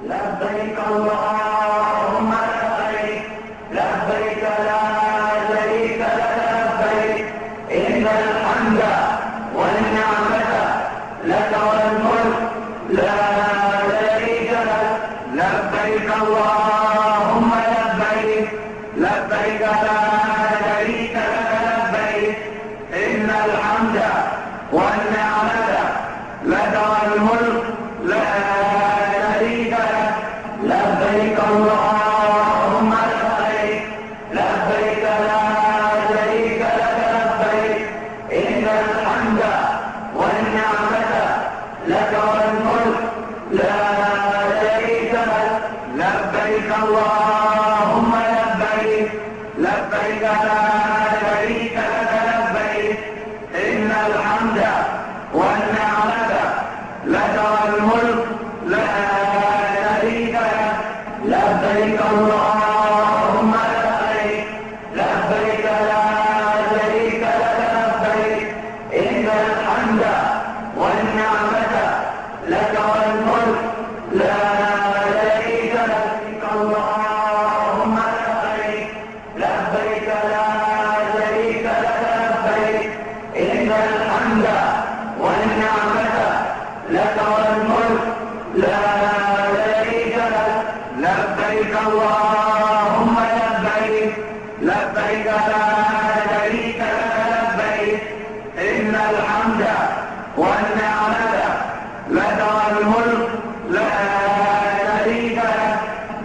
لبيك اللهم لبيك، لبيك لا شريك لك لبيك، إن الحمد والنعمة لك والملك لا شريك لك. لبيك اللهم لبيك، لبيك لا شريك لك لبيك، إن الحمد والنعمة لك والملك لا شريك لك. لبيك اللهم لبيك، لبيك لا شريك لك لبيك، إن الحمد والنعمة لك والملك لا شريك لك. لبيك اللهم لبيك، لبيك لا شريك لك لبيك، إن الحمد والنعمة لك والملك لا شريك لك. لبيك اللهم لبيك، لبيك لا شريك لك لبيك، إن الحمد والنعمة لك والملك لا شريك لك. اللهم لبيك، لبيك لا شريك لك لبيك، إن الحمد والنعمة لك والملك لا شريك لك. لبيك اللهم لبيك، لبيك لا شريك لك لبيك، إن الحمد والنعمة لك والملك لا شريك لك.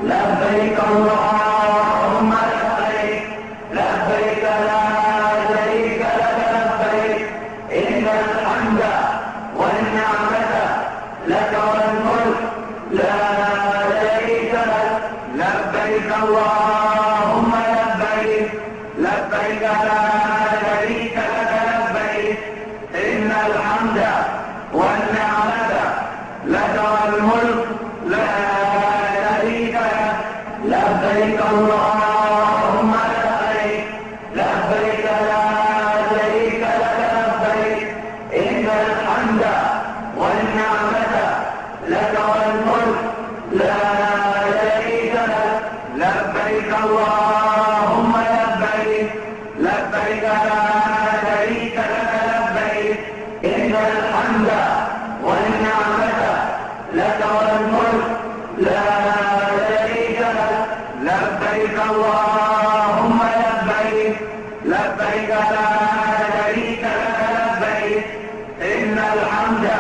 لبيك اللهم لبيك، لبيك لا شريك لك لبيك، إن الحمد والنعمة لك والملك لا شريك لك. لبيك اللهم لبيك، لبيك لا شريك لك لبيك، إن الحمد والنعمة لك والملك لا شريك لك. لبيك اللهم لبيك، لبيك لا شريك لك لبيك، إن الحمد والنعمة لك والملك لا شريك لك. لبيك اللهم لبيك، لبيك لا شريك لك لبيك، إن الحمد والنعمة لك والملك لا شريك لك. لبيك اللهم لبيك، لبيك لا شريك لك لبيك، إن الحمد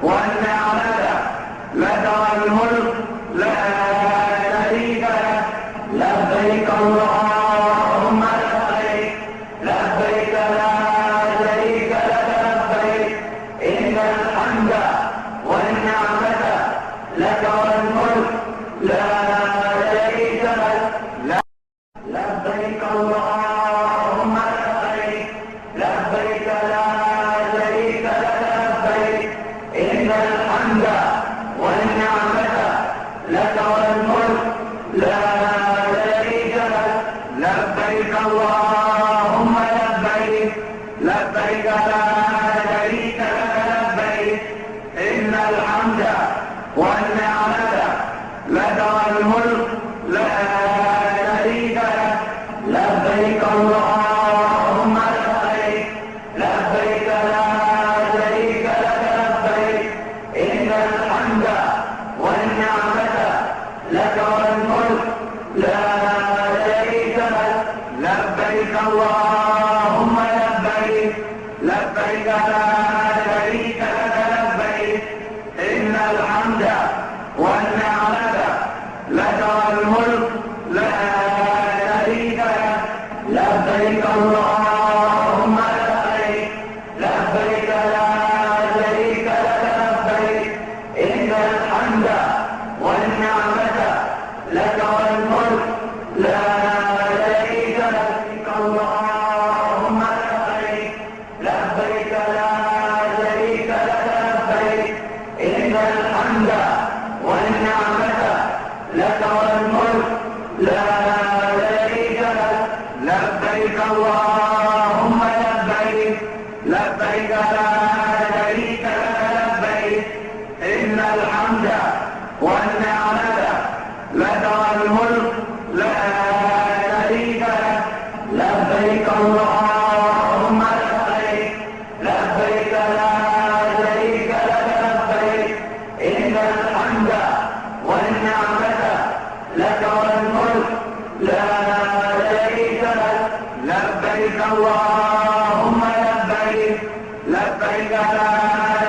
والنعمة لك والملك لا شريك لك. لبيك اللهم لبيك، لبيك لا شريك لك لبيك، إن الحمد والنعمة لك والملك لا شريك لك. لبيك اللهم لبيك، لبيك لا شريك لك لبيك، إن الحمد والنعمة لك والملك لا شريك لك. لبيك اللهم لبيك، لبيك لا شريك لك لبيك، إن الحمد والنعمة لك والملك لا شريك لك. لبيك اللهم لبيك، لبيك لا شريك لك لبيك، إن الحمد والنعمة لك والملك لا شريك لك. لبيك اللهم لبيك، لبيك لا شريك لك لبيك، إن الحمد والنعمة لك والملك لا شريك لك. لبيك اللهم لبيك، لبيك لا شريك لك لبيك، إن الحمد والنعمة والنعمة لك والملك لا شريك لك لبيك اللهم لبيك لبيك لا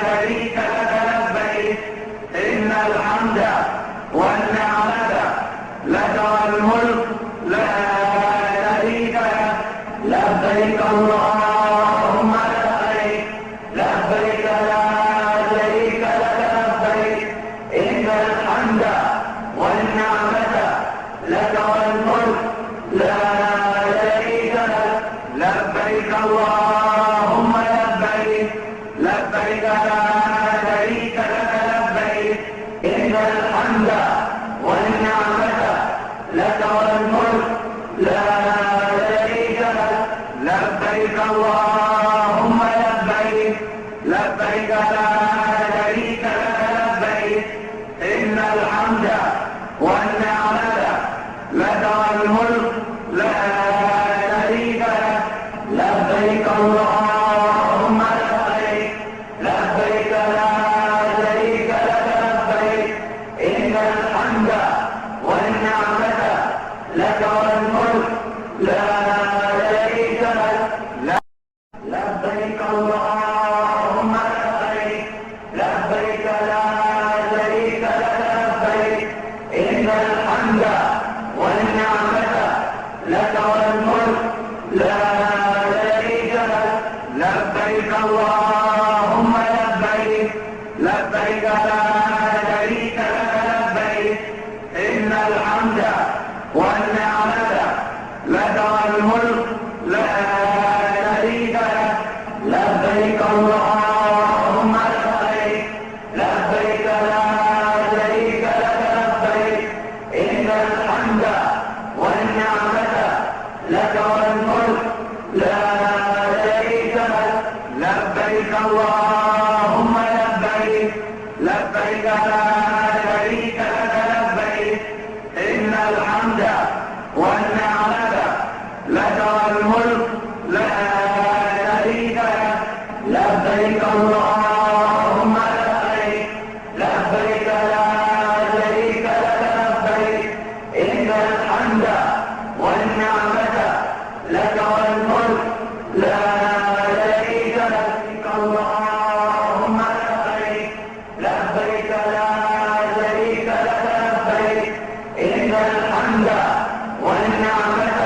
شريك لك لبيك إن الحمد والنعمة لك والملك لا شريك لك لبيك اللهم لبيك لبيك لا شريك لك لبيك إن الحمد والنعمة لك والملك لا شريك لك لبيك اللهم لبيك لبيك لا شريك لك لبيك إن الحمد والنعمة لك والملك لا شريك لك لبيك اللهم لبيك لبيك لا شريك لك لبيك إن الحمد والنعمة لك والملك لا شريك لك لبيك اللهم لبيك لبيك لا شريك لك لبيك إن الحمد والنعمة لك والملك لا شريك لك لبيك اللهم لبيك لبيك لا شريك لك لبيك إن الحمد والنعمة لك والملك لا شريك لك لبيك اللهم لبيك لبيك لا شريك لك لبيك إن الحمد والنعمة لك والملك لا شريك لك لبيك اللهم لبيك لبيك لا شريك لك لبيك إن الحمد والنعمة لك والملك لا شريك لك لبيك اللهم لبيك لبيك لا شريك لك لبيك إن الحمد والنعمة لك والملك لا شريك لك لبيك اللهم لبيك لبيك لا شريك لك لبيك إن الحمد والنعمة لك والملك لا شريك لك اللهم لبيك لبيك لا شريك لك لبيك إن الحمد والنعمة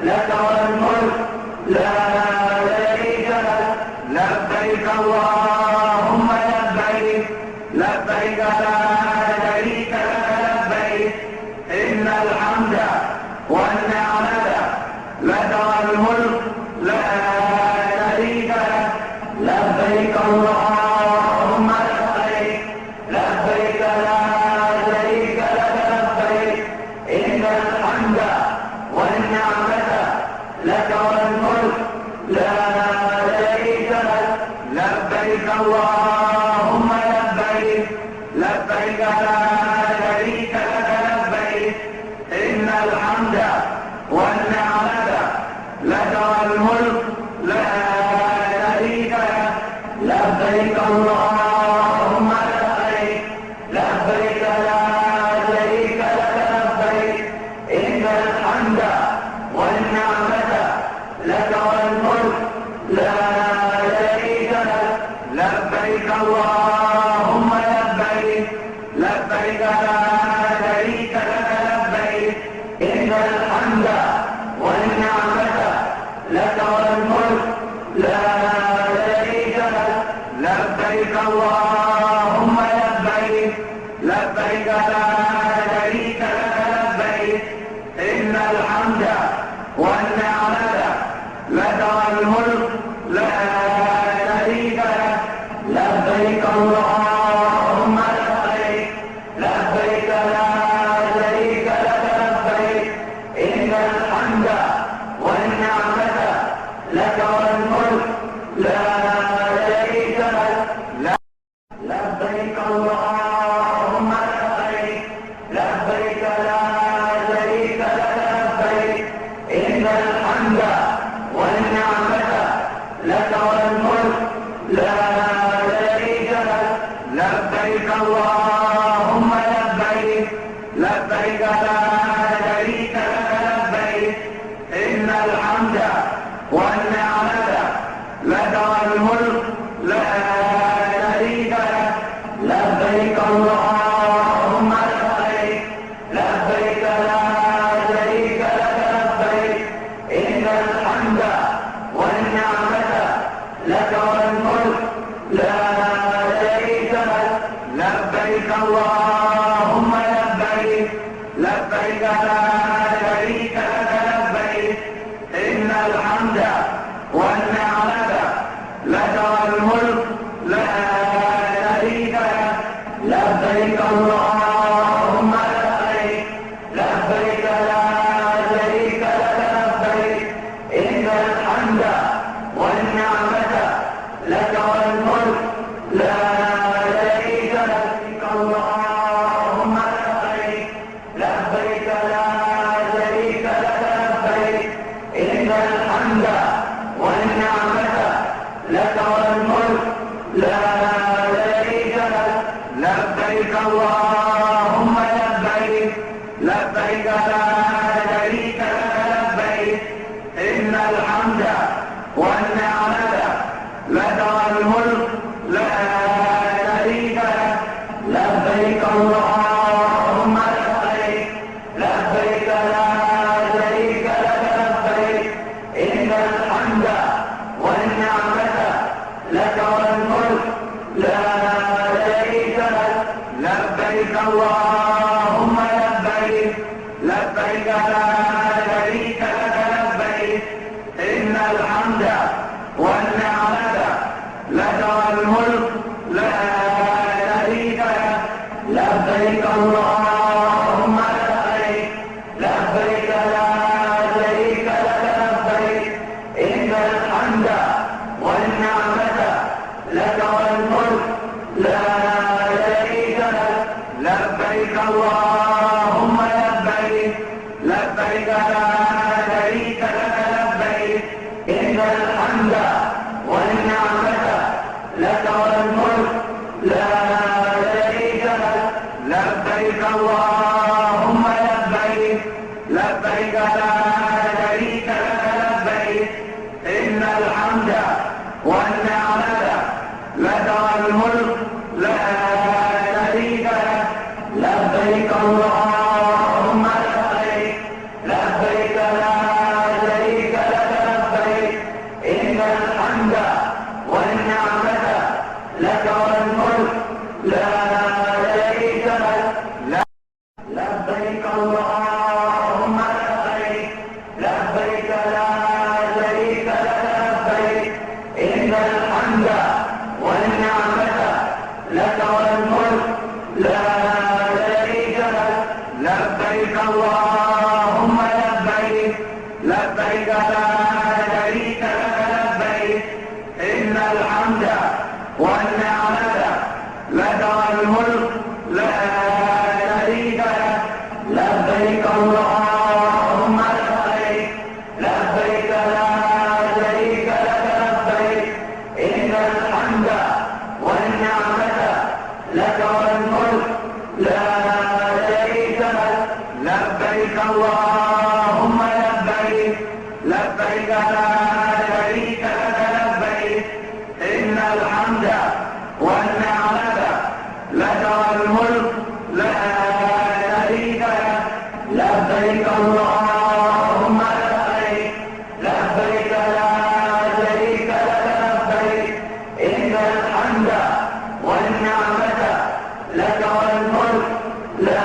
لك والملك لا شريك لك لبيك اللهم لبيك لبيك لا شريك لك لبيك إن الحمد والنعمة لك والملك لا شريك لك لبيك اللهم لبيك لبيك لا شريك لك لبيك إن الحمد والنعمة لك والملك لا شريك لك لبيك اللهم لبيك لبيك لا شريك لك لبيك إن الحمد والنعمة لك والملك لا شريك لك لبيك اللهم لبيك لبيك لا شريك لك لبيك إن الحمد والنعمة لك والملك لا شريك لك لبيك اللهم لبيك لبيك لا شريك لك لبيك إن الحمد والنعمة لك والملك لا شريك لك لبيك اللهم لبيك لبيك لا شريك لك لبيك إن الحمد والنعمة لك والملك لا شريك لك لبيك اللهم لبيك لبيك لا شريك لك لبيك إن الحمد والنعمة لك والملك لا شريك لك لبيك اللهم لبيك لبيك لا شريك لك لبيك إن الحمد والنعمة لك والملك لا شريك لك لبيك اللهم لبيك لبيك اللهم لبيك لبيك لا شريك لك لبيك إن الحمد والنعمة لك والملك لا شريك لك لبيك اللهم لبيك لبيك لا شريك لك لبيك إن الحمد والنعمة لك والملك لا شريك لك لبيك اللهم لبيك لبيك لا شريك لك لبيك إن الحمد والنعمة لك والملك لا شريك لك لبيك اللهم لبيك لبيك لا شريك لك لبيك إن الحمد والنعمة لك والملك لا شريك لك لبيك اللهم لبيك لبيك لا شريك لك لبيك إن الحمد والنعمة لك والملك لا شريك لك لبيك اللهم لبيك لبيك لا شريك لك لبيك إن الحمد والنعمة لك والملك لا شريك لك لبيك اللهم لبيك لبيك لا شريك لك لبيك إن الحمد والنعمة لك والملك لا شريك لك لبيك اللهم لبيك لبيك لا شريك لك لبيك إن الحمد والنعمة لك والملك لا شريك لك لبيك اللهم لبيك لبيك لا شريك لك لبيك إن الحمد والنعمة لك والملك لا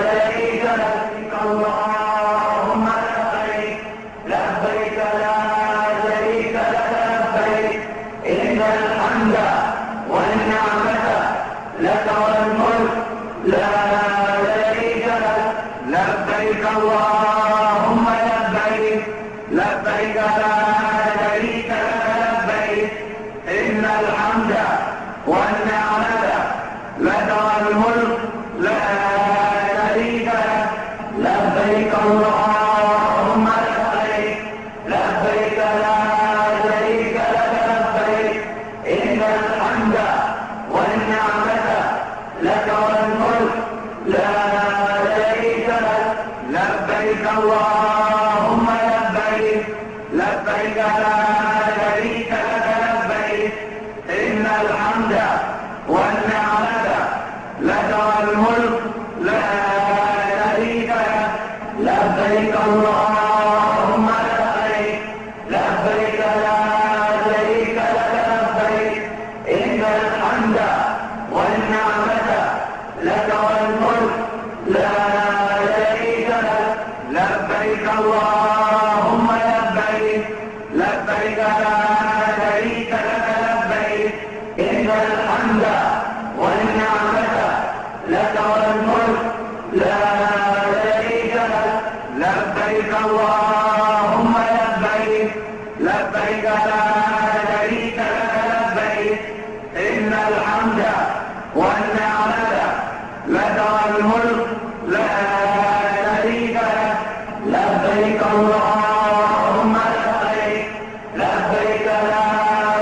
شريك لك اللهم لبيك لبيك لا شريك لك لبيك إن الحمد والنعمة لك والملك لا شريك لك لبيك اللهم لبيك لبيك لا شريك لك لبيك إن الحمد والنعمة لك والملك لا شريك لك لبيك اللهم لبيك لبيك لا شريك لك لبيك إن الحمد والنعمة لك والملك لا شريك لك لبيك اللهم لبيك لبيك لا شريك لك لبيك إن الحمد والنعمة لك والملك لا شريك لك لبيك اللهم لبيك لبيك لا شريك لك لبيك إن الحمد والنعمة لك والملك لا شريك لك لبيك اللهم لبيك لبيك لا شريك لك لبيك إن الحمد والنعمة لك والملك لا شريك لك لبيك اللهم لبيك لبيك لا شريك لك لبيك إن الحمد والنعمة لك والملك لا شريك لك لبيك اللهم لبيك لبيك لا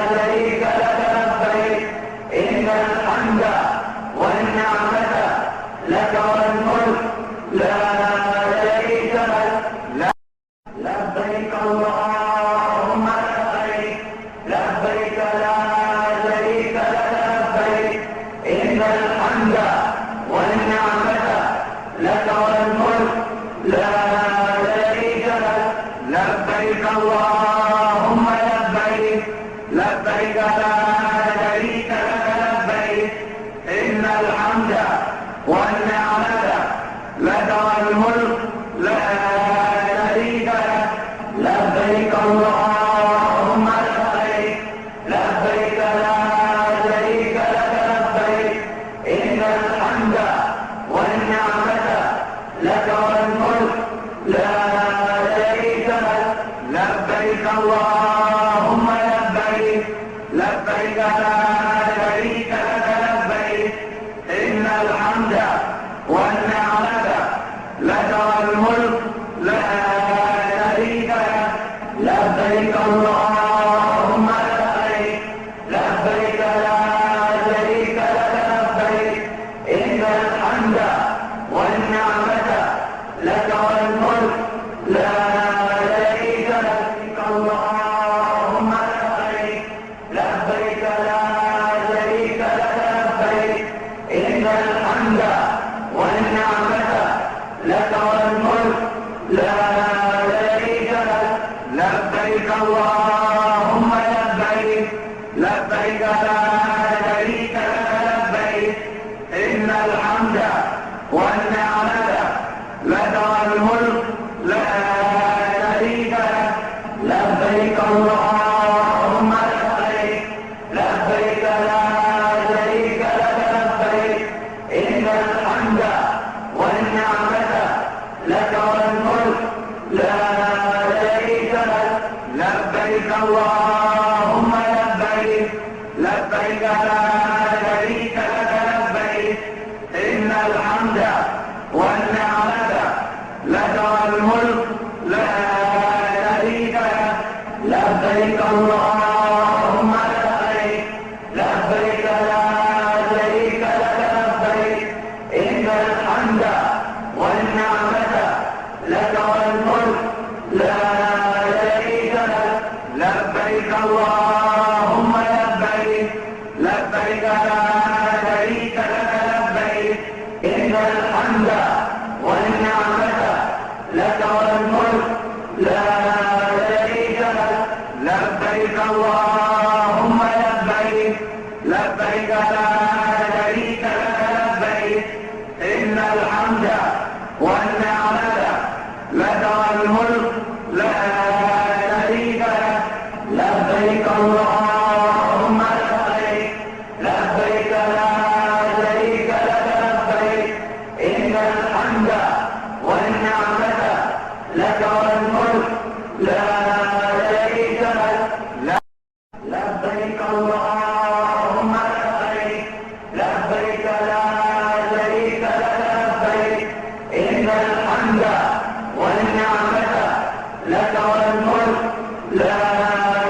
شريك لك لبيك إن الحمد والنعمة لك والملك لا شريك لك لبيك اللهم لبيك لبيك لا شريك لك لبيك إن الحمد والنعمة لك والملك لا شريك لك لبيك اللهم لبيك لبيك لا شريك لك لبيك إن الحمد والنعمة لك لك والملك لا شريك لك لبيك اللهم لبيك لبيك لا شريك لك لبيك إن الحمد والنعمة لك والملك لا شريك لك لبيك اللهم لبيك لبيك لا شريك لك لبيك إن الحمد والنعمة لك والملك لا شريك لك لبيك اللهم لبيك لبيك لا شريك لك لبيك إن الحمد والنعمة لك والملك لا شريك لك لبيك اللهم لبيك لبيك لا شريك لك لبيك إن الحمد والنعمة لك والملك لا شريك لك لبيك اللهم لبيك لبيك لا شريك لك لبيك إن الحمد والنعمة لك والملك لا شريك لك لبيك اللهم لبيك لبيك لا شريك لك لبيك إن الحمد والنعمة لك والملك لا شريك لك لبيك اللهم لبيك لبيك لا شريك لك لبيك إن الحمد والنعمة لك والملك لا شريك لك لبيك اللهم لبيك لبيك لا شريك لك لبيك إن الحمد والنعمة لك والملك لا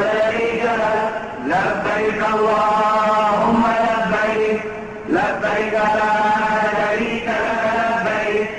شريك لك لبيك اللهم لبيك لبيك لا شريك لك لبيك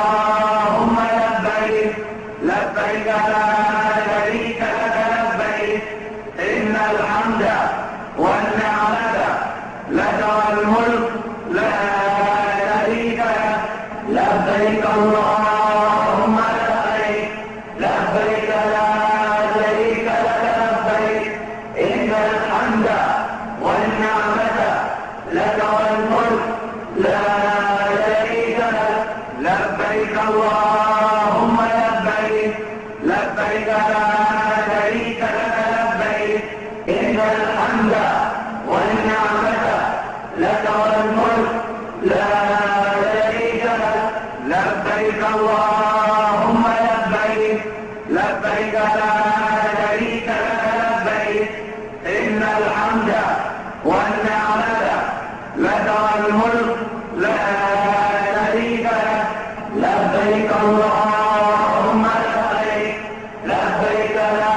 اللهم لبيك لبيك لا شريك لك لبيك إن الحمد والنعمة لك والملك لا شريك لك لبيك اللهم لبيك لبيك لا شريك لك لبيك إن الحمد والنعمة لك والملك لا شريك لك لبيك اللهم لبيك لبيك لا شريك لك لبيك إن الحمد والنعمة لك والملك لا شريك لك لبيك اللهم لبيك لبيك لا شريك لك لبيك إن الحمد والنعمة لك والملك لا شريك لك لبيك اللهم لبيك لبيك لا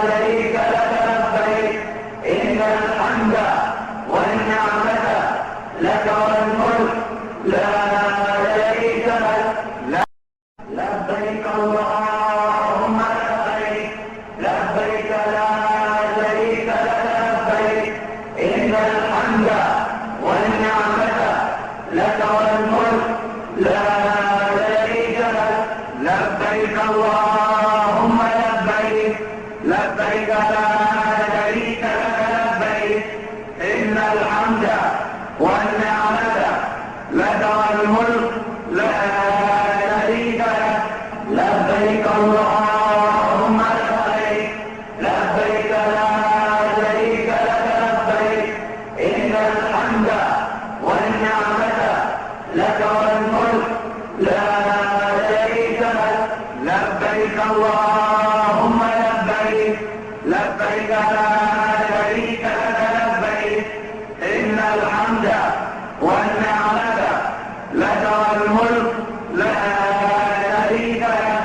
شريك لك لبيك إن الحمد والنعمة لك والملك لا شريك لك لبيك اللهم لبيك لبيك لا شريك لك لبيك إن الحمد والنعمة لك والملك لا شريك لك لبيك اللهم لبيك لبيك لا شريك لك لبيك إن الحمد والنعمة لك والملك لا شريك لك لبيك اللهم لبيك لبيك لا شريك لك لبيك إن الحمد والنعمة لك والملك لا شريك لك لبيك اللهم لبيك لبيك لا شريك لك لبيك إن الحمد والنعمة لك والملك لا شريك لك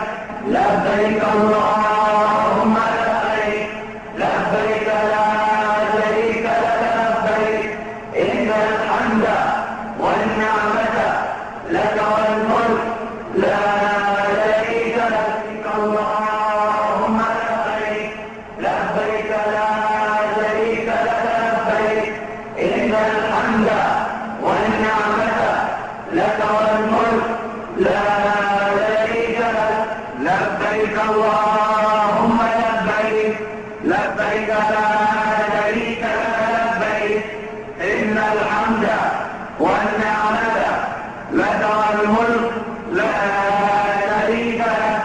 لبيك اللهم لبيك لبيك لا شريك لك لبيك إن الحمد والنعمة لك والملك لا شريك لك اللهم لبيك لبيك لا شريك لك لبيك إن الحمد والنعمة لك والملك لا شريك لك لبيك اللهم لبيك لبيك لا شريك لك لبيك إن الحمد والنعمة لك والملك لا شريك لك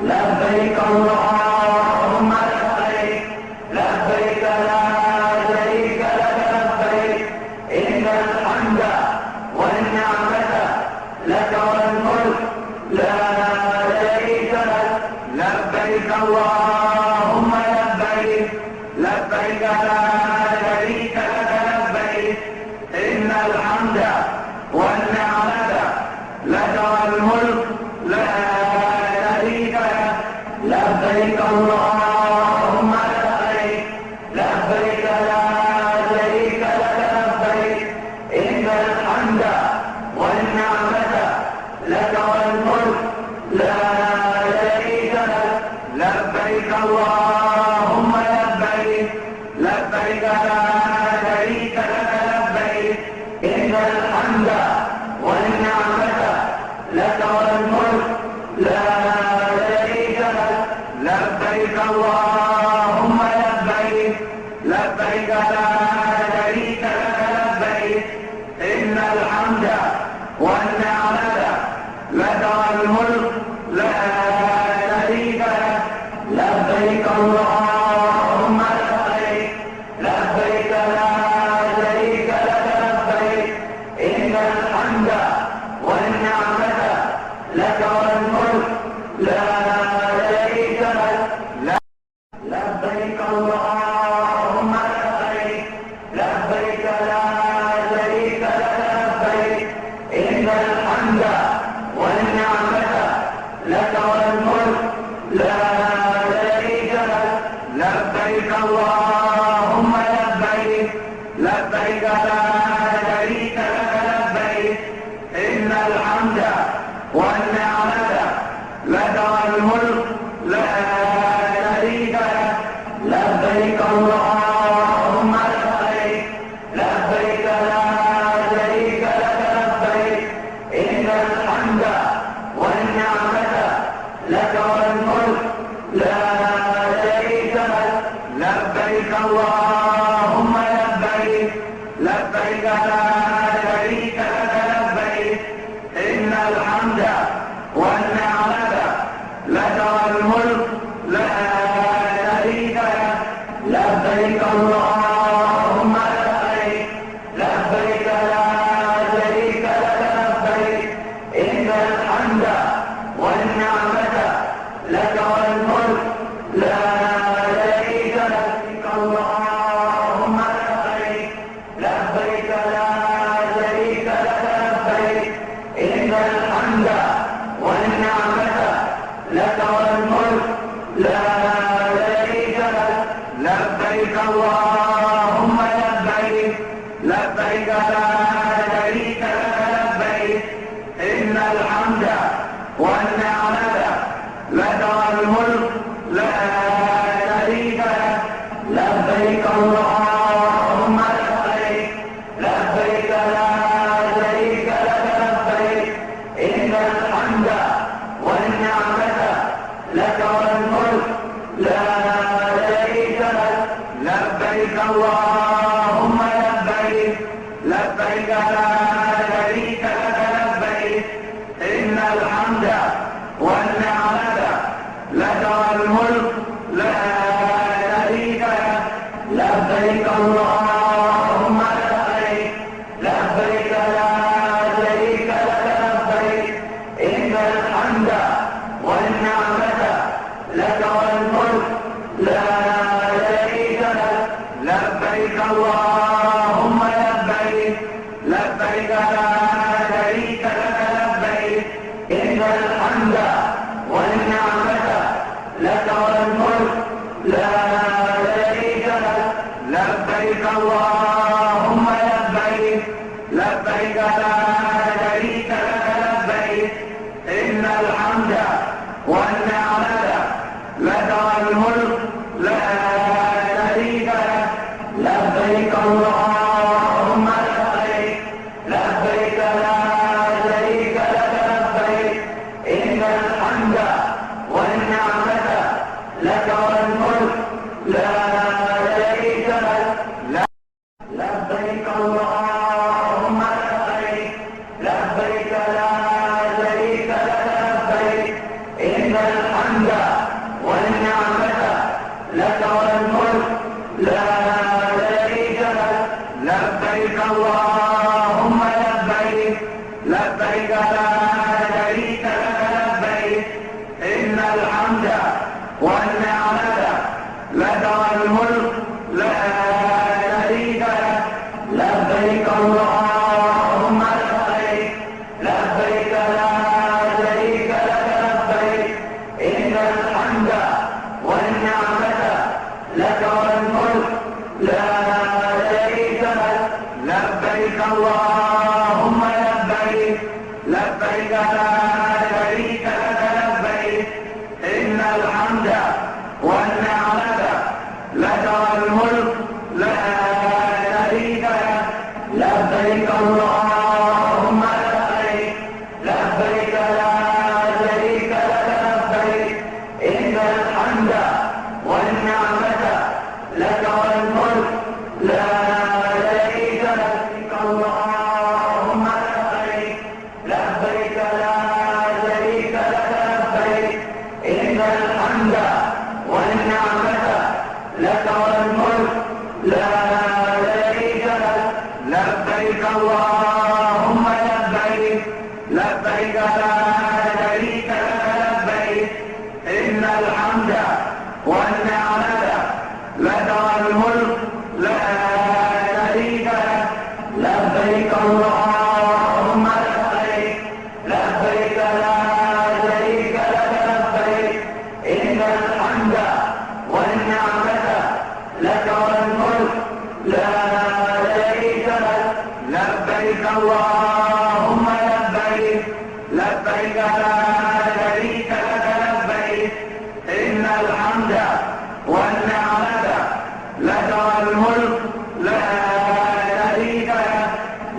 لبيك اللهم لبيك لبيك لا شريك لك لبيك إن الحمد والنعمة لك والملك لا شريك لك لبيك اللهم لبيك لبيك لا شريك لك لبيك إن الحمد والنعمة لك والملك لا شريك لك لبيك اللهم لبيك لبيك لا شريك لك لبيك إن الحمد والنعمة لك والملك لا شريك لك لبيك اللهم لبيك لبيك لا شريك لك لبيك إن الحمد والنعمة لك والملك لا شريك لك لبيك اللهم لبيك لبيك لا شريك لك لبيك إن الحمد والنعمة لك والملك لا شريك لك لبيك اللهم لبيك لبيك لا شريك لك لبيك إن الحمد والنعمة لك والملك لا شريك لك لبيك اللهم لبيك لبيك لا شريك لك لبيك إن الحمد والنعمة لك والملك لا شريك لك لبيك اللهم لبيك لبيك لا شريك لك لبيك إن الحمد والنعمة لك والملك لا شريك لك لبيك اللهم لبيك لبيك لا شريك لك لبيك إن الحمد والنعمة لك والملك لا شريك لك لبيك اللهم لبيك لبيك لا شريك لك لبيك إن الحمد والنعمة لك والملك لا شريك لك اللهم لبيك لبيك لا شريك لك لبيك إن الحمد والنعمة لك والملك لا شريك لك لبيك اللهم لبيك لبيك لا شريك لك لبيك إن الحمد والنعمة لك والملك لا شريك لك لبيك اللهم لبيك لبيك لا شريك لك لبيك إن الحمد والنعمة لك والملك لا شريك لك لبيك اللهم لبيك لبيك لا شريك لك لبيك إن الحمد والنعمة لك والملك لا شريك لك لبيك اللهم لبيك لبيك لا شريك لك لبيك إن الحمد والنعمة لك والملك لا شريك لك لبيك اللهم لبيك لبيك لا شريك لك لبيك إن الحمد والنعمة لك والملك لا شريك لك لبيك اللهم لبيك لبيك لا شريك لك لبيك إن الحمد والنعمة لك والملك لا شريك لك لبيك اللهم لبيك لبيك لا شريك لك لبيك إن الحمد والنعمة لك والملك لا شريك لك لبيك اللهم لبيك لبيك لا شريك لك لبيك إن الحمد والنعمة لك والملك لا شريك لك لبيك اللهم لبيك لبيك لا شريك لك لبيك إن الحمد والنعمة لك والملك لا شريك لك لبيك اللهم لبيك لبيك لا شريك لك لبيك إن الحمد والنعمة لك والملك لا شريك لك لبيك اللهم لبيك لبيك لا شريك لك لبيك إن الحمد والنعمة لك والملك لا شريك لك لبيك اللهم لبيك لبيك لا شريك لك لبيك إن الحمد والنعمة لك والملك لا شريك لك اللهم لبيك لبيك لا شريك لك لبيك إن الحمد والنعمة لك والملك لا شريك لك لبيك اللهم لبيك لبيك لا شريك لك لبيك إن الحمد والنعمة لك والملك لا شريك لك لبيك اللهم لبيك لبيك لا شريك لك لبيك إن الحمد والنعمة لك والملك لا شريك لك لبيك اللهم لبيك لبيك لا شريك لك لبيك إن الحمد والنعمة لك والملك لا شريك لك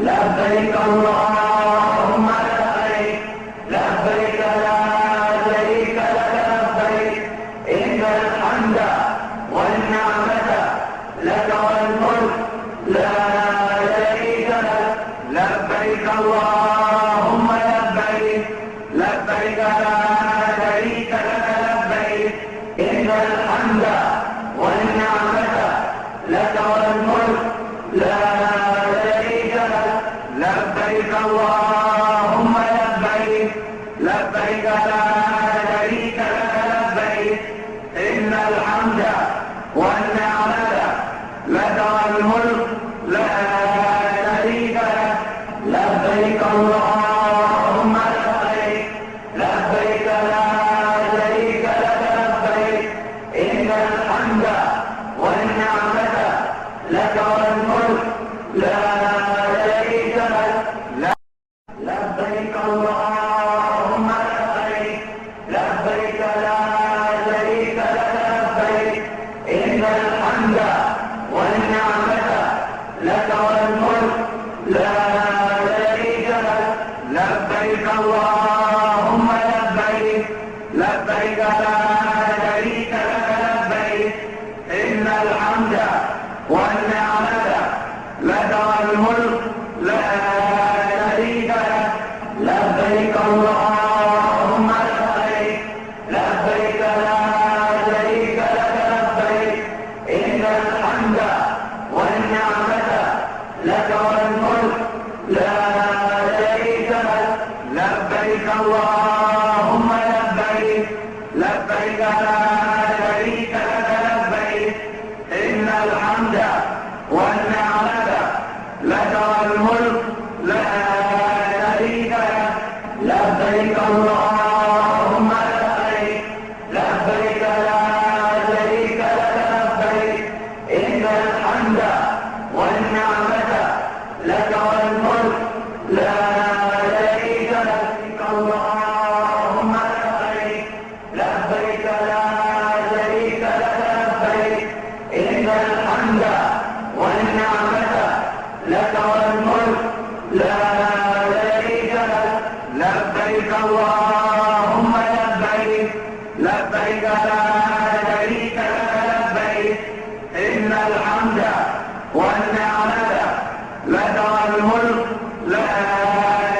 لبيك اللهم لبيك لبيك لا شريك لك الحمد والنعمة لك والملك لا شريك لك لبيك اللهم لبيك لبيك لا شريك لك لبيك إن الحمد والنعمة لك والملك لا شريك لك لبيك اللهم لبيك لبيك لا شريك لك لبيك إن الحمد والنعمة لك والملك لا شريك لك لبيك اللهم لبيك لبيك لا شريك لك لبيك إن الحمد والنعمة لك والملك لا شريك لك لبيك اللهم لبيك لبيك لا شريك لك لبيك إن الحمد والنعمة لك والملك لا شريك لك لبيك اللهم لبيك لبيك لا شريك لك لبيك إن الحمد والنعمة لك والملك لا شريك لك لبيك اللهم لبيك لبيك لا شريك لك لبيك إن الحمد والنعمة لك والملك لا شريك لك لبيك اللهم لبيك لبيك لا شريك لك لبيك إن الحمد والنعمة لك والملك لا شريك لك اللهم لبيك لبيك لا شريك لك لبيك إن الحمد والنعمة لك والملك لا شريك لك لبيك اللهم لبيك لبيك لا شريك لك لبيك إن الحمد والنعمة لك والملك لا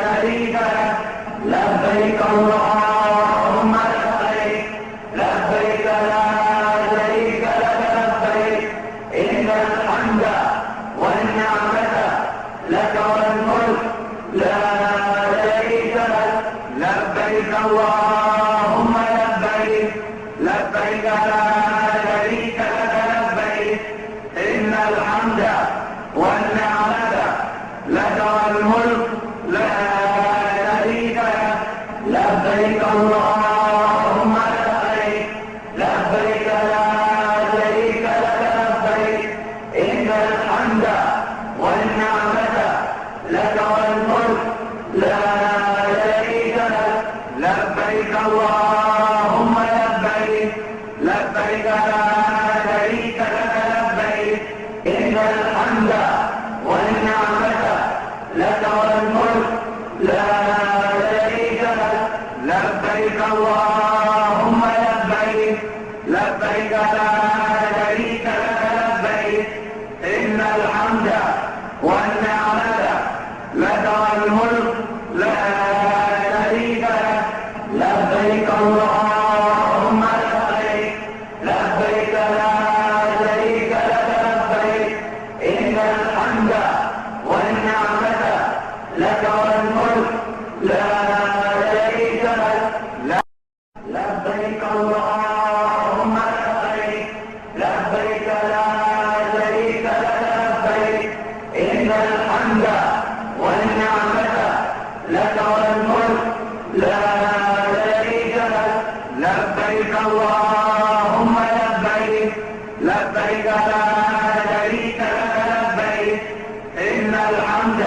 شريك لك لبيك اللهم لبيك لبيك لا شريك لك لبيك إن الحمد والنعمة لك والملك لا شريك لك لبيك اللهم لبيك لبيك لا شريك لك لبيك إن الحمد والنعمة لك والملك لا شريك لك لبيك اللهم لبيك لبيك لا شريك لك لبيك إن الحمد والنعمة لك والملك لا شريك لك لبيك اللهم لبيك لبيك لا شريك لك لبيك إن الحمد والنعمة لك والملك لا شريك لك لبيك اللهم لبيك لبيك لا شريك لك لبيك إن الحمد والنعمة لك والملك لا شريك لك لبيك اللهم لبيك لبيك لا شريك لك لبيك إن الحمد والنعمة لك والملك لا شريك لك لبيك اللهم لبيك لبيك لا شريك لك لبيك إن الحمد والنعمة لك والملك لا شريك لك لبيك اللهم لبيك لبيك لا شريك لك لبيك إن الحمد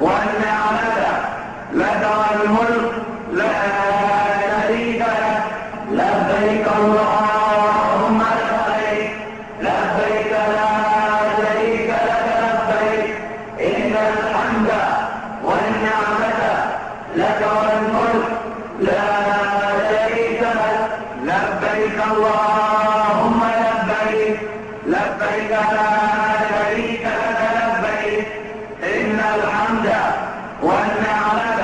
والنعمة لك والملك لا شريك لك لبيك اللهم لبيك لبيك لا شريك لك لبيك إن الحمد والنعمة لك والملك لا شريك لك لبيك اللهم لبيك لبيك لا شريك لك لبيك إن الحمد والنعمة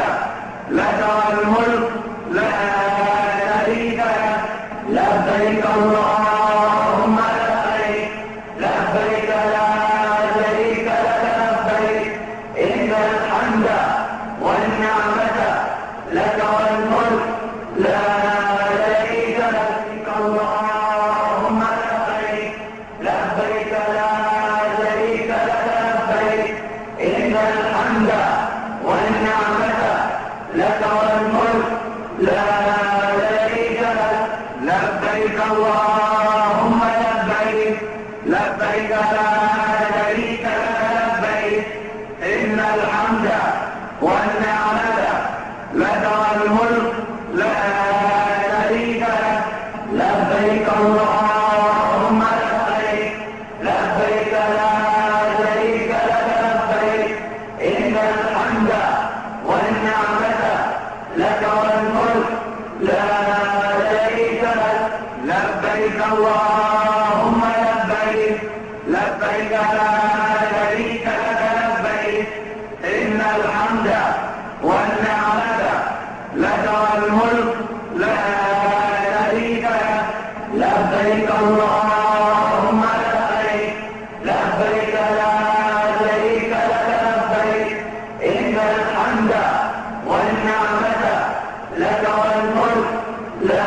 لك والملك لا شريك لك لبيك الله لبيك اللهم لبيك لبيك لا شريك لك لبيك إن الحمد والنعمة لك والملك لا شريك لك لبيك اللهم لبيك لبيك لا شريك لك لبيك إن الحمد والنعمة لك والملك لا شريك لك لبيك اللهم لبيك لبيك لا شريك لك لبيك إن الحمد والنعمة لك والملك لا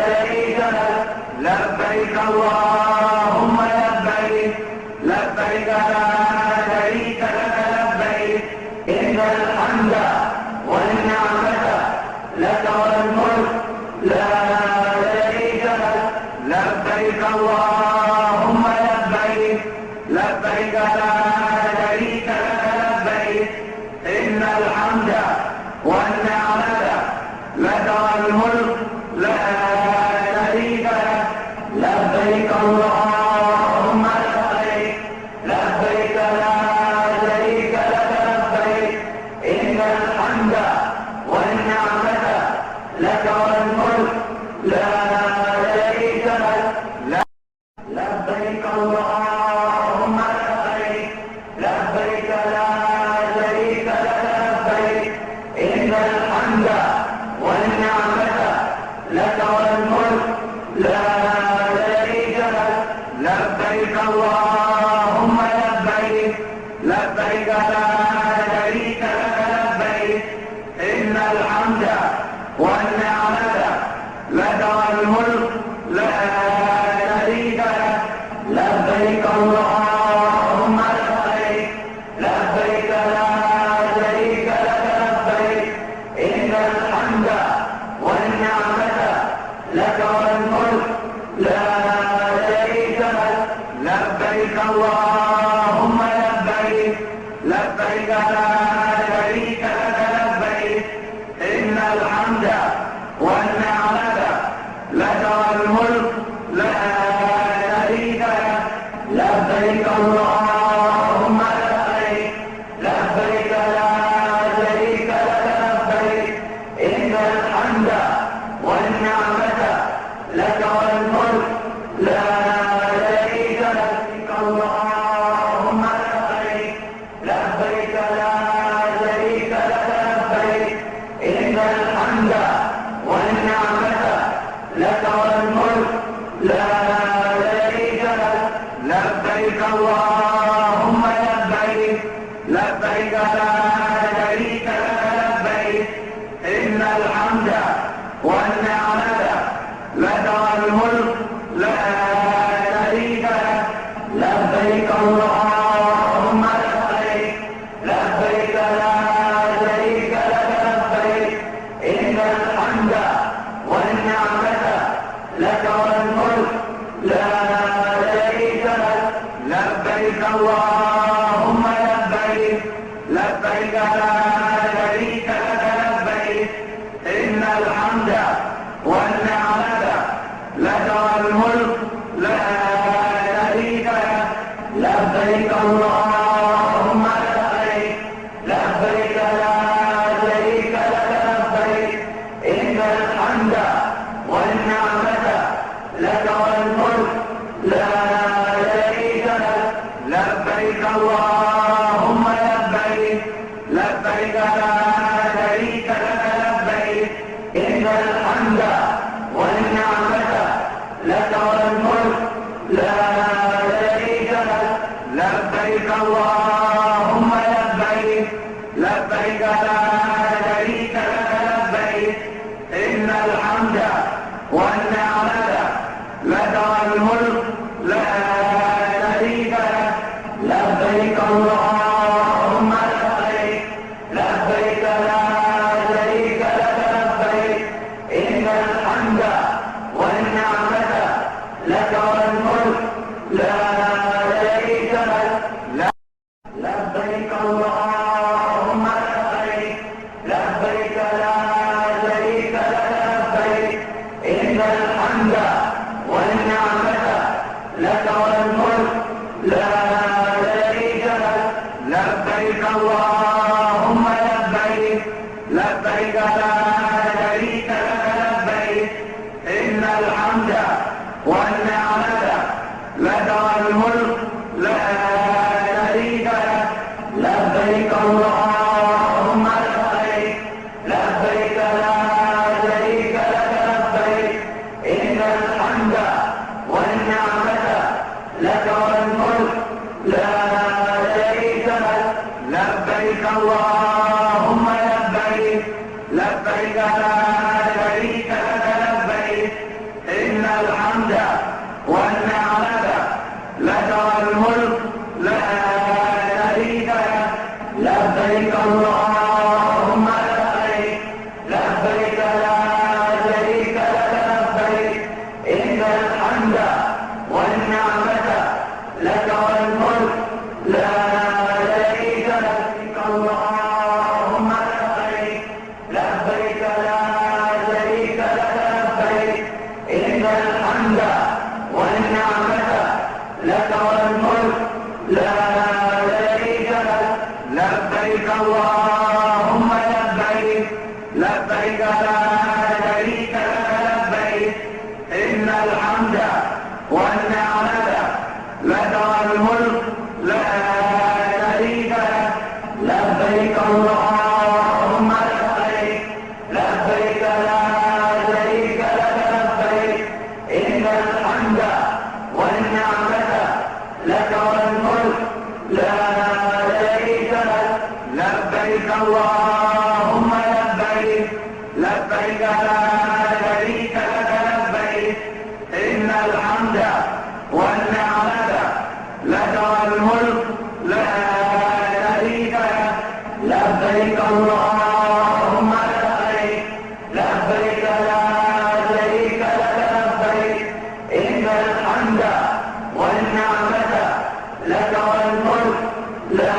شريك لك لبيك اللهم لبيك لبيك لا شريك لك لبيك إن الحمد والنعمة لك والملك لا شريك لك لبيك اللهم لبيك لبيك لا شريك لك لبيك إن الحمد والنعمة لك والملك لا شريك لك لبيك اللهم لبيك لبيك لا شريك لك لبيك إن الحمد والنعمة لك والملك لا شريك لك لبيك اللهم لبيك لبيك لا شريك لك لبيك إن الحمد والنعمة لك والملك لا شريك لك لبيك اللهم لبيك لبيك لا شريك لك لبيك إن الحمد والنعمة لك والملك لا شريك لك لبيك اللهم لبيك لبيك لا شريك لك لبيك إن الحمد والنعمة لك والملك لا شريك لك لبيك اللهم لبيك لبيك لا شريك لك لبيك إن الحمد والنعمة لك والملك لا شريك لك لبيك اللهم لبيك لبيك لا شريك لك لبيك إن الحمد والنعمة لك والملك لا شريك لك اللهم لبيك لبيك لا شريك لك لبيك إن الحمد والنعمة لك والملك لا شريك لك لبيك اللهم لبيك لبيك لا شريك لك لبيك إن الحمد والنعمة لك والملك لا شريك لك لبيك اللهم لبيك لبيك لا شريك لك لبيك إن الحمد والنعمة لك والملك لا شريك لك لبيك اللهم لبيك لبيك لا شريك لك لبيك إن الحمد والنعمة لك والملك لا شريك لك لبيك اللهم لبيك لبيك لا شريك لك لبيك إن الحمد والنعمة لك والملك لا شريك لك لبيك اللهم لبيك لبيك لا شريك لك لبيك إن الحمد والنعمة لك والملك لا شريك لك لبيك اللهم لبيك لبيك لا شريك لك لبيك إن الحمد والنعمة لك والملك لا شريك لك لبيك اللهم لبيك لبيك لا شريك لك لبيك إن الحمد والنعمة لك والملك لا شريك لك لبيك اللهم لبيك لبيك لا شريك لك لبيك إن الحمد الحمد والنعمة لك والملك لا شريك لك لبيك اللهم لبيك لبيك لا شريك لك لبيك إن الحمد والنعمة لك والملك لا شريك لك لبيك اللهم لبيك لبيك لا شريك لك لبيك إن الحمد والنعمة لك والملك لا شريك لك لبيك اللهم لبيك لبيك لا شريك لك لبيك إن الحمد والنعمة لك والملك لا شريك لك اللهم لبيك لبيك لا شريك لك لبيك إن الحمد والنعمة لك والملك لا شريك لك لبيك اللهم لبيك لبيك لا شريك لك لبيك إن الحمد والنعمة لك والملك لا شريك لك لبيك اللهم لبيك لبيك لا شريك لك لبيك إن الحمد والنعمة لك والملك لا شريك لك لبيك اللهم لبيك لبيك لا شريك لك لبيك إن الحمد والنعمة لك والملك لا شريك لك لبيك اللهم لبيك لبيك لا شريك لك لبيك إن الحمد والنعمة لك والملك لا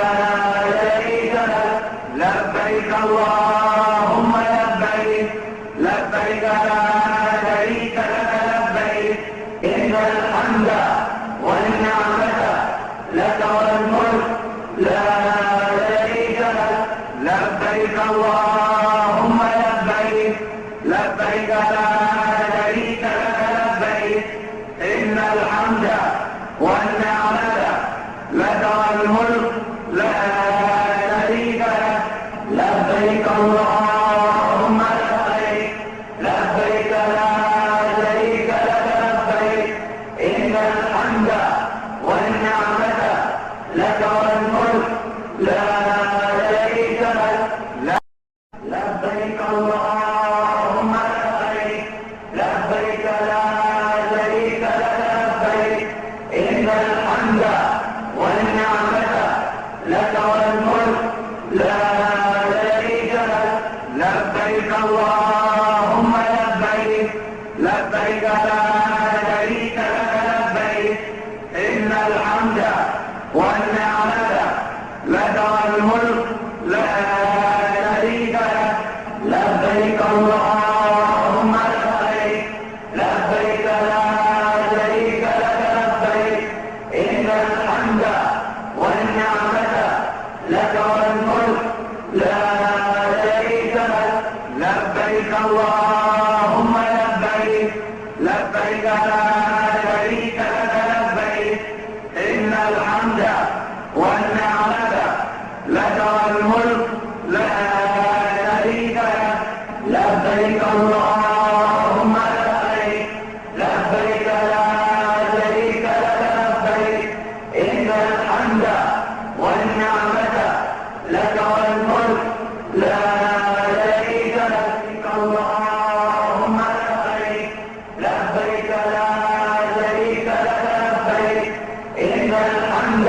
شريك لك لبيك اللهم لبيك لبيك لا شريك لك لبيك إن الحمد والنعمة لك والملك لا شريك لك لبيك اللهم لبيك لبيك لا شريك لك لبيك إن الحمد والنعمة لك والملك لا شريك لك لبيك اللهم لبيك لبيك لا شريك لك لبيك إن الحمد والنعمة لك والملك لا شريك لك لبيك اللهم لبيك لبيك لا شريك لك لبيك إن الحمد والنعمة لك والملك لا شريك لك لبيك اللهم لبيك لبيك لا شريك لك لبيك إن الحمد والنعمة لك والملك لا شريك لك لبيك اللهم لبيك لبيك لا شريك لك لبيك إن الحمد والنعمة لك والملك لا شريك لك لبيك اللهم لبيك لبيك لا شريك لك لبيك إن الحمد والنعمة لك والملك لا شريك لك لبيك اللهم لبيك لبيك لا شريك لك لبيك إن الحمد والنعمة لك والملك لا شريك لك اللهم لبيك لبيك لا شريك لك لبيك إن الحمد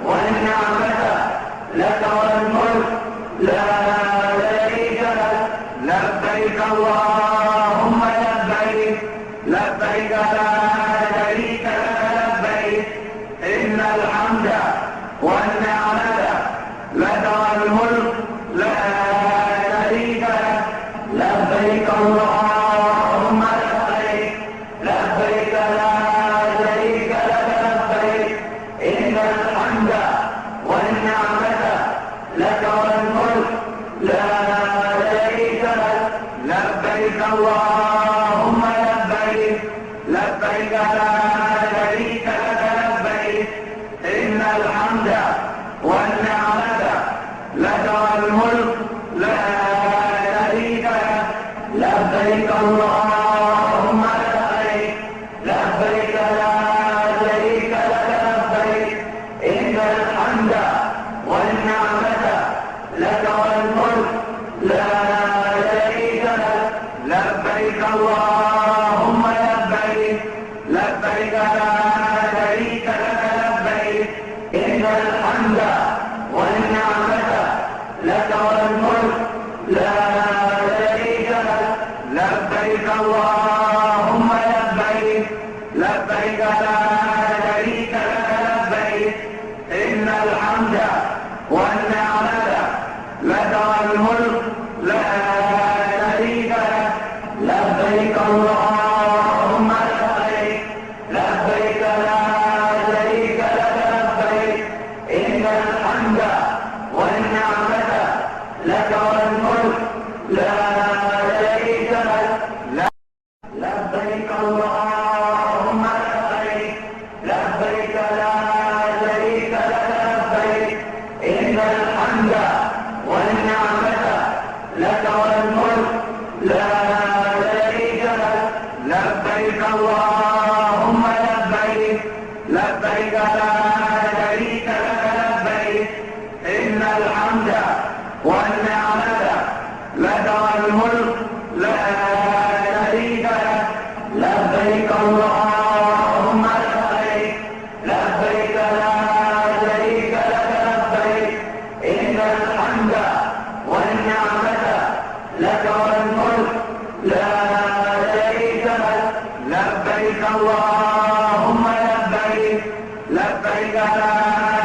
والنعمة لك والملك لا شريك لك لبيك اللهم لبيك لبيك لا شريك لك لبيك إن الحمد والنعمة لك والملك لا شريك لك لبيك اللهم لبيك لبيك لا شريك لك لبيك إن الحمد والنعمة لك والملك لا شريك لك لبيك اللهم لبيك لبيك اللهم لبيك لبيك لا شريك لك لبيك إن الحمد والنعمة لك والملك لا شريك لك لبيك اللهم لبيك لبيك لا شريك لك لبيك إن الحمد والنعمة لك والملك لا شريك لك لبيك اللهم لبيك لبيك لا شريك لك لبيك إن الحمد والنعمة لك والملك لا شريك لك لبيك اللهم لبيك لبيك لا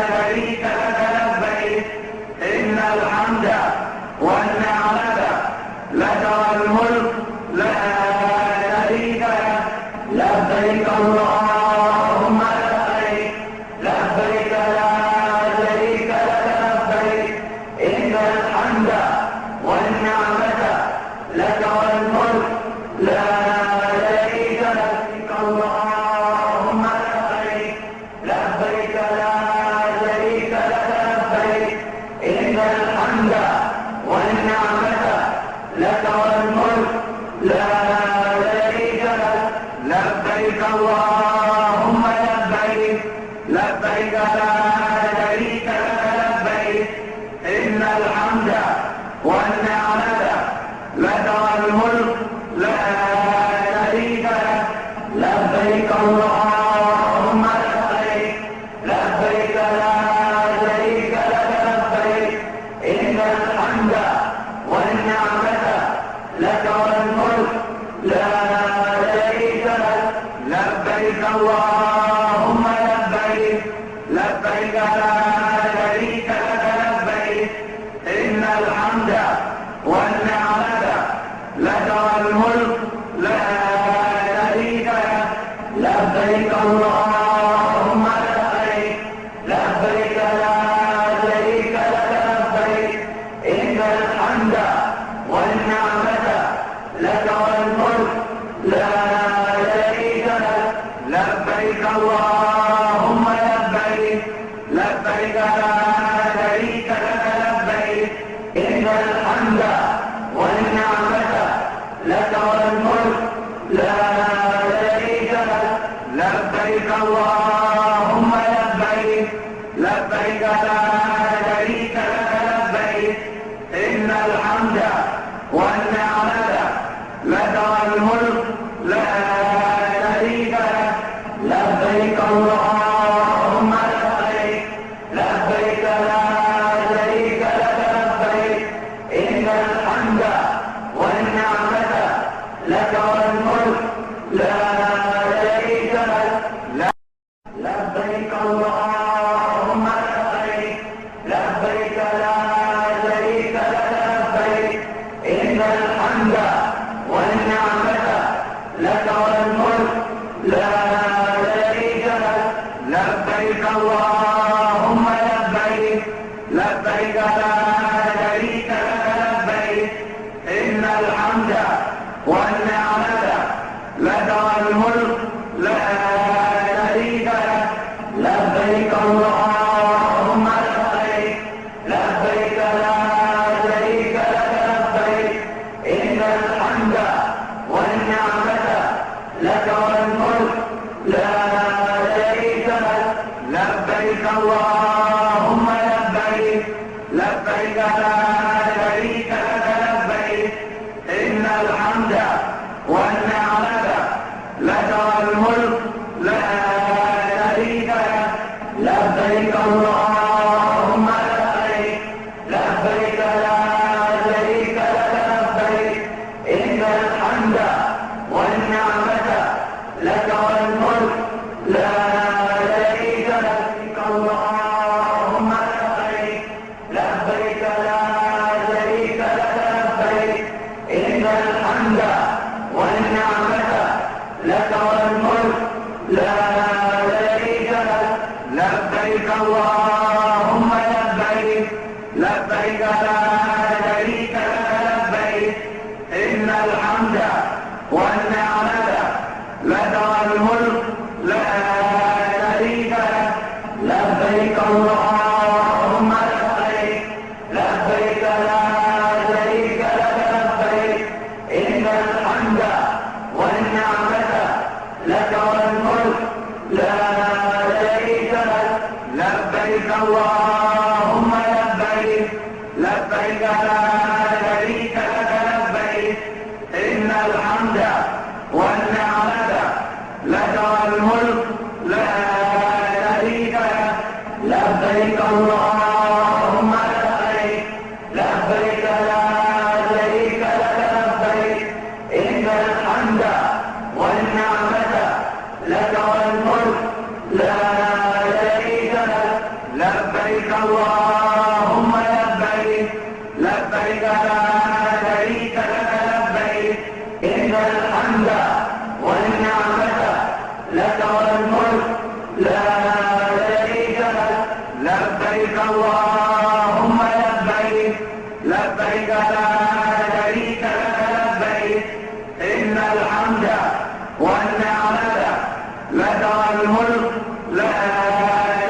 شريك لك لبيك إن الحمد والنعمة لك والملك لا شريك لك لبيك اللهم لبيك لبيك لا شريك لك لبيك إن الحمد والنعمة لك والملك لا شريك لك اللهم لبيك لبيك لا شريك لك لبيك إن الحمد والنعمة لك والملك لا شريك لك لبيك اللهم لبيك لبيك لا شريك لك لبيك إن الحمد والنعمة لك والملك لا شريك لك لبيك اللهم لبيك لبيك لا شريك لك لبيك إن الحمد والنعمة لك والملك لا شريك لك لبيك اللهم لبيك لبيك لا شريك لك لبيك إن الحمد والنعمة لك والملك لا شريك لك لبيك اللهم لبيك لبيك لا شريك لك لبيك إن الحمد والنعمة لك والملك لا شريك لك لبيك اللهم لبيك لبيك لا شريك لك لبيك إن الحمد والنعمة لك والملك لا شريك لك لبيك اللهم لبيك لبيك لا شريك لك لبيك إن الحمد والنعمة لك والملك لا شريك لك لبيك اللهم لبيك لبيك لا شريك لك لبيك إن الحمد والنعمة لك والملك لا شريك لك لبيك اللهم لبيك لبيك لا شريك لك لبيك إن الحمد والنعمة لك والملك لا شريك لك لبيك اللهم لبيك لبيك لا شريك لك لبيك إن الحمد والنعمة لك والملك لا شريك لك لبيك اللهم لبيك لبيك لا شريك لك لبيك إن الحمد والنعمة لك والملك لا شريك لك لبيك اللهم لبيك لبيك لا شريك لك لبيك إن الحمد والنعمة لك والملك لا شريك لك لبيك اللهم لبيك لبيك لا شريك لك لبيك إن الحمد والنعمة لك والملك لا شريك لك اللهم لبيك لبيك لا شريك لك لبيك إن الحمد والنعمة لك والملك لا شريك لك لبيك اللهم لبيك لبيك لا شريك لك لبيك إن الحمد والنعمة لا شريك لك لبيك اللهم لبيك لبيك لا شريك لك لبيك إن الحمد والنعمة لك والملك لا شريك لك لبيك اللهم لبيك لبيك لا شريك لك لبيك إن الحمد والنعمة لك والملك لا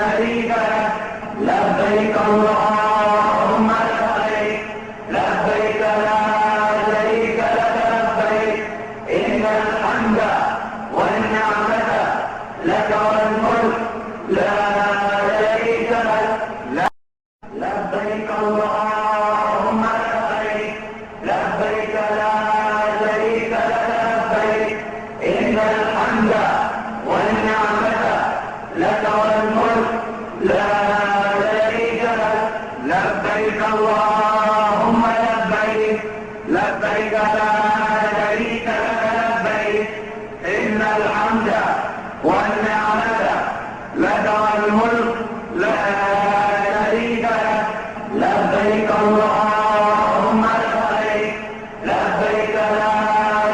شريك لك لبيك اللهم لبيك لبيك لا شريك لك لبيك إن الحمد والنعمة لك والملك لا شريك لك لبيك اللهم لبيك لبيك لا شريك لك لبيك إن الحمد والنعمة لك والملك لا شريك لك لبيك اللهم لبيك لبيك لا شريك لك لبيك إن الحمد والنعمة لك والملك لا شريك لك لبيك اللهم لبيك لبيك لا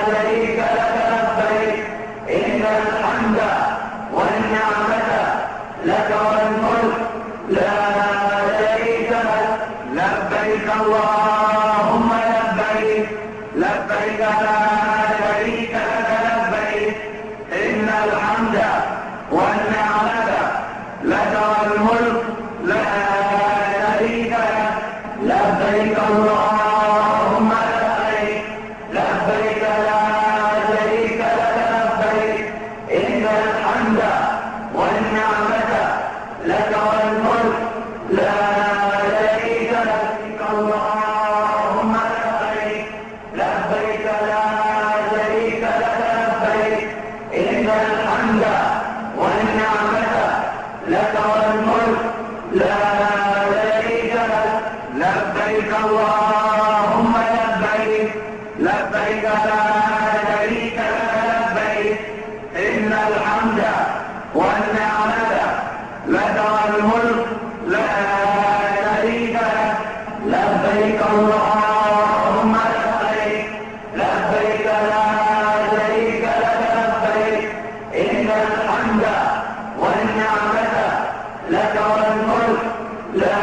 شريك لك لبيك إن الحمد والنعمة لك والملك لا شريك لك لبيك اللهم لبيك لبيك لا شريك لك لبيك إن الحمد والنعمة لك والملك لا شريك لك لبيك اللهم لبيك لبيك لا شريك لك لبيك إن الحمد والنعمة لك والملك لا شريك لك اللهم لبيك لبيك لا شريك لك لبيك إن الحمد والنعمة لك والملك لا شريك لك لبيك اللهم لبيك لبيك لا شريك لك لبيك إن الحمد والنعمة لك والملك لا شريك لك لبيك اللهم لبيك لبيك لا شريك لك لبيك إن الحمد والنعمة لك والملك لا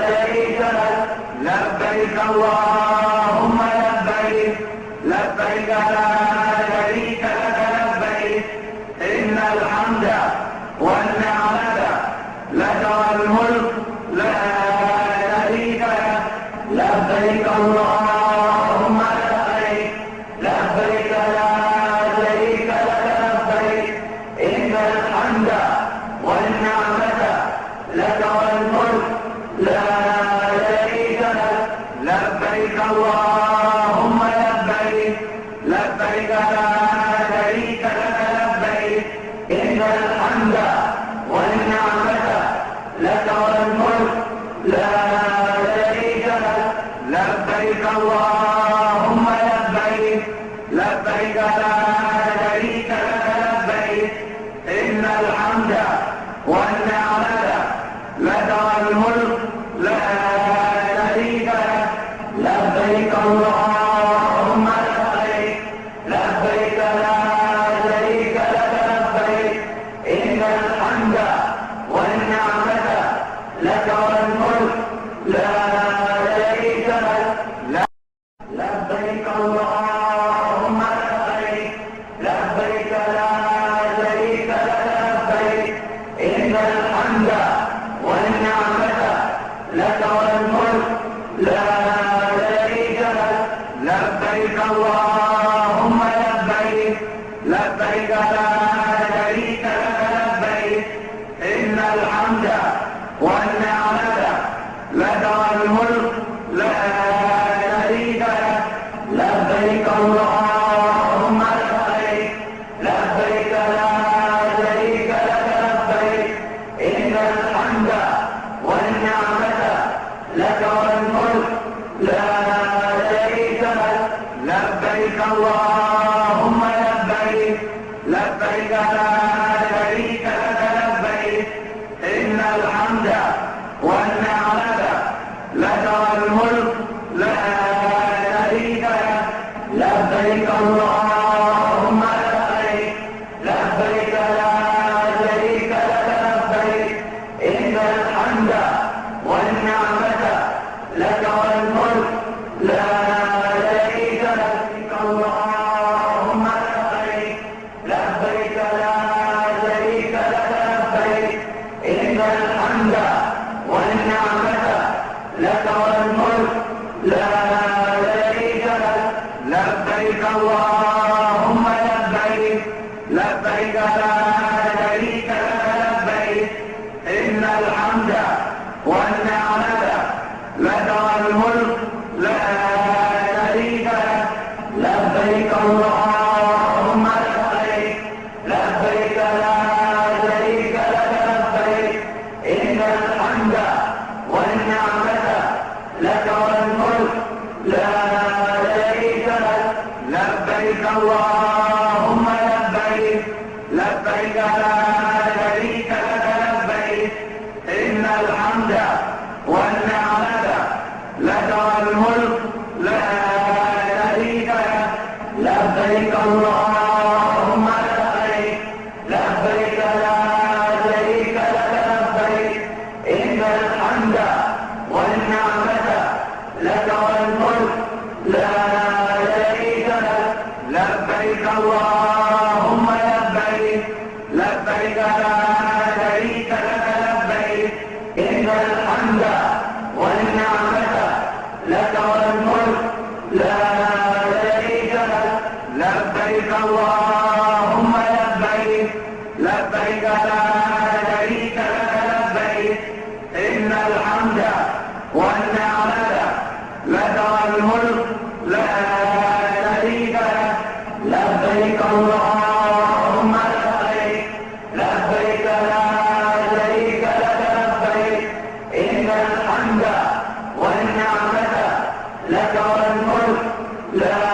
شريك لك لبيك اللهم لبيك لبيك لا شريك لك لبيك إن الحمد والنعمة لك والملك لا شريك لك لبيك اللهم لبيك لبيك لا شريك لك لبيك إن الحمد والنعمة لك والملك لا شريك لك لبيك اللهم لبيك لبيك لا شريك لك لبيك إن الحمد والنعمة لك والملك لا شريك لك لبيك اللهم لبيك لبيك لا شريك لك لبيك إن الحمد والنعمة لك والملك لا شريك لك لبيك اللهم لبيك لبيك لا شريك لك لبيك إن الحمد والنعمة لك والملك لا شريك لك لبيك اللهم لبيك لبيك لا شريك لك لبيك إن الحمد والنعمة لك والملك لا شريك لك لبيك اللهم لبيك لبيك لا شريك لك لبيك إن الحمد والنعمة لك والملك لا شريك لك لبيك اللهم لبيك لبيك لا شريك لك لبيك إن الحمد والنعمة لك والملك لا شريك لك لبيك اللهم لبيك لبيك لا شريك لك لبيك لا شريك لك لبيك إن الحمد والنعمة لك والملك لا شريك لك لبيك اللهم لبيك لبيك لا شريك لك لبيك إن الحمد والنعمة لك والملك لا شريك لك لبيك اللهم لبيك لبيك لا شريك لك لبيك إن الحمد والنعمة لك والملك لا شريك لك لبيك اللهم لبيك لبيك لا شريك لك لبيك إن الحمد والنعمة لك والملك لا شريك لك لبيك اللهم لبيك لبيك لا شريك لك لبيك إن الحمد والنعمة لك والملك لا شريك لك لبيك اللهم لبيك لبيك لا شريك لك لبيك إن الحمد والنعمة لك والملك لا شريك لك لبيك اللهم لبيك لبيك لا شريك لك لبيك إن الحمد والنعمة لك والملك لا